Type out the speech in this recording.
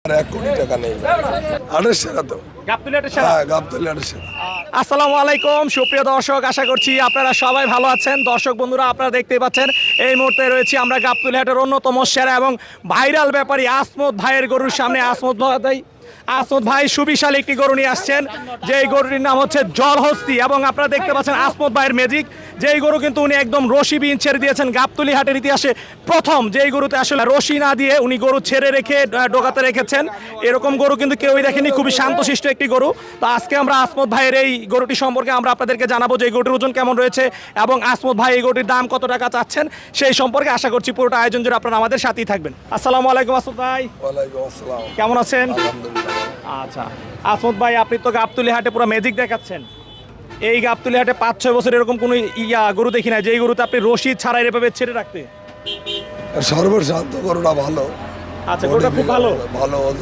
আর 1 কোটি টাকা নেই। আটের সেরা তো। হ্যাঁ, গাবতলী আটের সেরা। আসসালামু আলাইকুম সুপ্রিয় দর্শক, আশা করছি আপনারা সবাই ভালো আছেন। দর্শক বন্ধুরা, আপনারা দেখতেই পাচ্ছেন এই মুহূর্তে রয়েছি আমরা গাবতলী হাটের অন্যতম সেরা এবং ভাইরাল ব্যাপারী আসমত ভাইয়ের গরুর সামনে। আসমত ভাই সুবিশাল একটি গরু নিয়ে আসছেন, যেই গরুটির নাম হচ্ছে জলহস্তি। এবং আপনারা দেখতে পাচ্ছেন আসমত ভাইয়ের ম্যাজিক, যেই গরু কিন্তু উনি একদম রশিবিহীন ছেড়ে দিয়েছেন। গাবতলী হাটের ইতিহাসে প্রথম যেই গরুতে আসলে রশি না দিয়ে উনি গরু ছেড়ে রেখে ডোকাতে রেখেছেন, এরকম গরু কিন্তু কেউই দেখেনি। খুবই শান্তশিষ্ট একটি গরু। তো আজকে আমরা আসমত ভাইয়ের এই গরুটি সম্পর্কে আমরা আপনাদেরকে জানাবো যে এই গরুটির ওজন কেমন রয়েছে এবং আসমত ভাই এই গরুটির দাম কত টাকা চাচ্ছেন সেই সম্পর্কে। আশা করছি পুরোটা আয়োজন জুড়ে আপনারা আমাদের সাথেই থাকবেন। আসসালামু আলাইকুম আসমত ভাই, ওয়ালাইকুম আসসালাম। কেমন আছেন? আলহামদুলিল্লাহ। আচ্ছা আসমত ভাই, আপনি তো গাবতলী হাটে পুরো ম্যাজিক দেখাচ্ছেন। এই গাবতলী হাটে 5-6 বছর এরকম কোনো গরু দেখি না যেই গরুতে আপনি রশি ছাড়াই এভাবে ছেড়ে রাখতে। সর্বশান্ত গরুটা ভালো। আচ্ছা, গরুটা খুব ভালো। ভালো